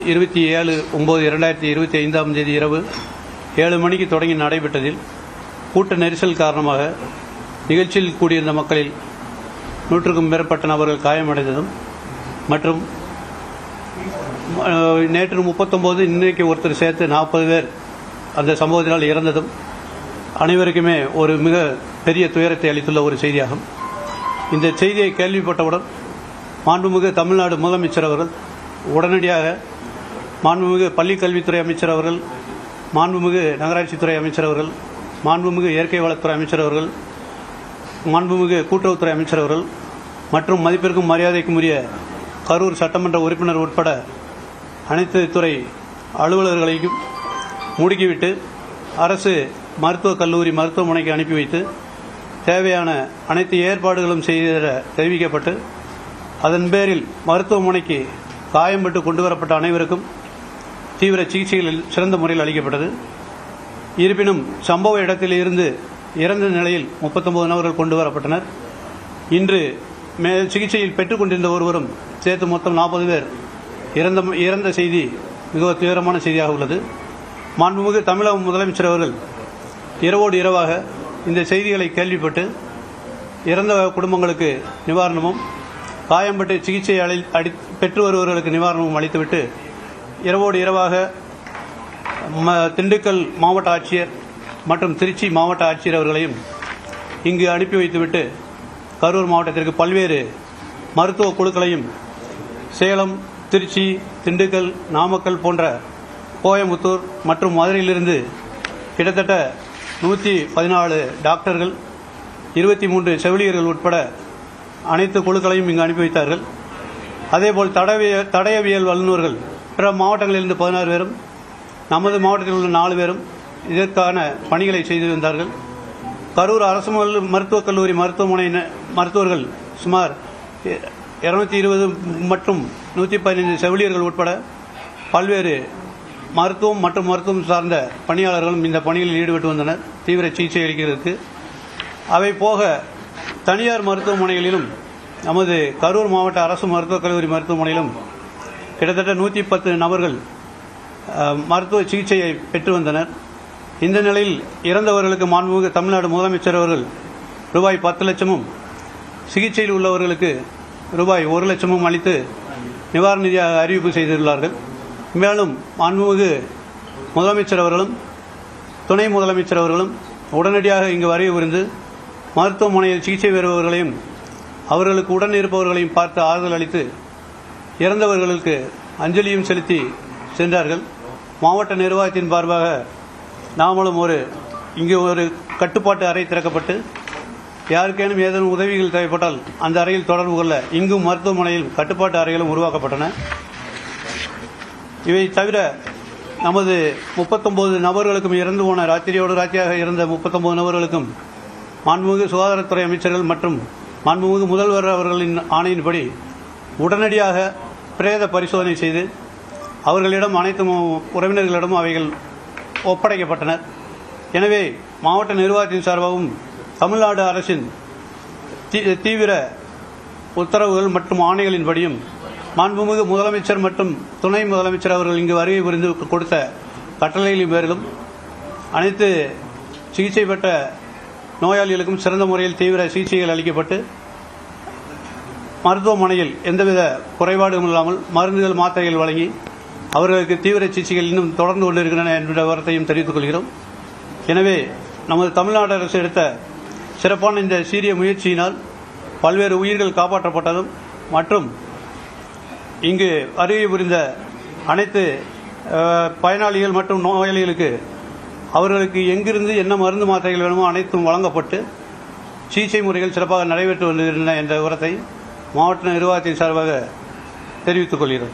27/9/2025 இரவு 7 மணிக்கு தொடங்கி நடைபெற்றதில் கூட்ட நெரிசல் காரணமாக நிகழ்ச்சியில் கூடியிருந்த மக்களில் 100க்கும் மேற்பட்ட நபர்கள் காயமடைந்ததும் மற்றும் நேற்று 39 இன்றைக்கு ஒருத்தர் சேர்த்து 40 பேர் அந்த சம்பவத்தினால் இறந்ததும் அனைவருக்குமே ஒரு மிக பெரிய துயரத்தை அளித்துள்ள ஒரு செய்தியாகும். இந்த செய்தியை கேள்விப்பட்டவுடன் மாண்புமிகு தமிழ்நாடு முதலமைச்சர் அவர்கள் உடனடியாக மாண்புமிகு பள்ளிக் கல்வித்துறை அமைச்சர் அவர்கள், மாண்புமிகு நகராட்சித்துறை அமைச்சர் அவர்கள், மாண்புமிகு இயற்கை வளத்துறை அமைச்சர் அவர்கள், மாண்புமிகு கூட்டுறவுத்துறை அமைச்சர் அவர்கள் மற்றும் மதிப்பிற்கும் மரியாதைக்கும் உரிய கரூர் சட்டமன்ற உறுப்பினர் உட்பட அனைத்து துறை அலுவலர்களையும் முடுக்கிவிட்டு அரசு மருத்துவக் கல்லூரி மருத்துவமனைக்கு அனுப்பி வைத்து தேவையான அனைத்து ஏற்பாடுகளும் செய்த தெரிவிக்கப்பட்டு அதன் பேரில் மருத்துவமனைக்கு காயம்பட்டு கொண்டுவரப்பட்ட அனைவருக்கும் தீவிர சிகிச்சைகள் சிறந்த முறையில் அளிக்கப்பட்டது. இருப்பினும் சம்பவ இடத்தில் இருந்து இறந்த நிலையில் 39 நபர்கள் கொண்டு வரப்பட்டனர். இன்று சிகிச்சையில் பெற்றுக் கொண்டிருந்த ஒருவரும் சேர்த்து மொத்தம் 40 பேர் இறந்த செய்தி மிக தீவிரமான செய்தியாக உள்ளது. மாண்புமிகு தமிழக முதலமைச்சர் அவர்கள் இரவோடு இரவாக இந்த செய்திகளை கேள்விப்பட்டு இறந்த குடும்பங்களுக்கு நிவாரணமும் காயம்பட்டு சிகிச்சை பெற்று வருபவர்களுக்கு நிவாரணமும் அளித்துவிட்டு இரவோடு இரவாக திண்டுக்கல் மாவட்ட ஆட்சியர் மற்றும் திருச்சி மாவட்ட ஆட்சியர் அவர்களையும் இங்கு அனுப்பி வைத்துவிட்டு கரூர் மாவட்டத்திற்கு பல்வேறு மருத்துவ குழுக்களையும் சேலம், திருச்சி, திண்டுக்கல், நாமக்கல் போன்ற கோயம்புத்தூர் மற்றும் மதுரையிலிருந்து கிட்டத்தட்ட 114 டாக்டர்கள், 23 செவிலியர்கள் உட்பட அனைத்து குழுக்களையும் இங்கு அனுப்பி வைத்தார்கள். அதேபோல் தடயவியல் வல்லுநர்கள் பிற மாவட்டங்களிலிருந்து 16 பேரும், நமது மாவட்டத்தில் உள்ள 4 பேரும் இதற்கான பணிகளை செய்து வந்தார்கள். கரூர் அரசு மருத்துவக் கல்லூரி மருத்துவமனை மருத்துவர்கள் சுமார் 220 மற்றும் 115 செவிலியர்கள் உட்பட பல்வேறு மருத்துவம் மற்றும் மருத்துவம் சார்ந்த பணியாளர்களும் இந்த பணிகளில் ஈடுபட்டு வந்தனர் தீவிர சிகிச்சை அளிக்கிறதுக்கு. அவை போக தனியார் மருத்துவமனைகளிலும் நமது கரூர் மாவட்ட அரசு மருத்துவக் கல்லூரி மருத்துவமனையிலும் கிட்டத்தட்ட 110 நபர்கள் மருத்துவ சிகிச்சையை பெற்று வந்தனர். இந்த நிலையில் இறந்தவர்களுக்கு மாண்புமிகு தமிழ்நாடு முதலமைச்சர் அவர்கள் ரூபாய் 10 லட்சமும் சிகிச்சையில் உள்ளவர்களுக்கு ரூபாய் 1 லட்சமும் அளித்து நிவாரண நிதியாக அறிவிப்பு செய்துள்ளார்கள். மேலும் மாண்புமிகு முதலமைச்சர் அவர்களும் துணை முதலமைச்சர் அவர்களும் உடனடியாக இங்கு வருகை புரிந்து மருத்துவமனையில் சிகிச்சை பெறுபவர்களையும் அவர்களுக்கு உடன் இருப்பவர்களையும் பார்த்து ஆறுதல் அளித்து இறந்தவர்களுக்கு அஞ்சலியும் செலுத்தி சென்றார்கள். மாவட்ட நிர்வாகத்தின் சார்பாக நாமளும் இங்கு ஒரு கட்டுப்பாட்டு அறை திறக்கப்பட்டு யாருக்கேனும் ஏதேனும் உதவிகள் தேவைப்பட்டால் அந்த அறையில் தொடர்பு கொள்ள இங்கும் மருத்துவமனையில் கட்டுப்பாட்டு அறைகளும் உருவாக்கப்பட்டன. இவை தவிர நமது 39 நபர்களுக்கும் இறந்து போன ராத்திரியோடு ராத்திரியாக இருந்த 39 நபர்களுக்கும் மாண்புமிகு சுகாதாரத்துறை அமைச்சர்கள் மற்றும் மாண்புமிகு முதல்வர் அவர்களின் ஆணையின்படி உடனடியாக பிரேத பரிசோதனை செய்து அவர்களிடம் அனைத்து உறவினர்களிடம் அவைகள் ஒப்படைக்கப்பட்டனர். எனவே மாவட்ட நிர்வாகத்தின் சார்பாகவும் தமிழ்நாடு அரசின் தீவிர உத்தரவுகள் மற்றும் ஆணைகளின்படியும் மாண்புமிகு முதலமைச்சர் மற்றும் துணை முதலமைச்சர் அவர்கள் இங்கு வருகை புரிந்து கொடுத்த கட்டளைகளின் பேரிலும் அனைத்து சிகிச்சை பெற்ற நோயாளிகளுக்கும் சிறந்த முறையில் தீவிர சிகிச்சைகள் அளிக்கப்பட்டு மருத்துவமனையில் எந்தவித குறைபாடும் இல்லாமல் மருந்துகள், மாத்திரைகள் வழங்கி அவர்களுக்கு தீவிர சிகிச்சைகள் இன்னும் தொடர்ந்து கொண்டிருக்கின்றன என்ற விவரத்தையும் தெரிவித்துக் கொள்கிறோம். எனவே நமது தமிழ்நாடு அரசு எடுத்த சிறப்பான இந்த சீரிய முயற்சியினால் பல்வேறு உயிர்கள் காப்பாற்றப்பட்டதும் மற்றும் இங்கு வருகை புரிந்த அனைத்து பயனாளிகள் மற்றும் நோயாளிகளுக்கு அவர்களுக்கு எங்கிருந்து என்ன மருந்து மாத்திரைகள் வேணுமோ அனைத்தும் வழங்கப்பட்டு சிகிச்சை முறைகள் சிறப்பாக நடைபெற்று வருகின்றன என்ற விவரத்தை மாவட்ட நிர்வாகத்தின் சார்பாக தெரிவித்துக் கொள்கிறோம்.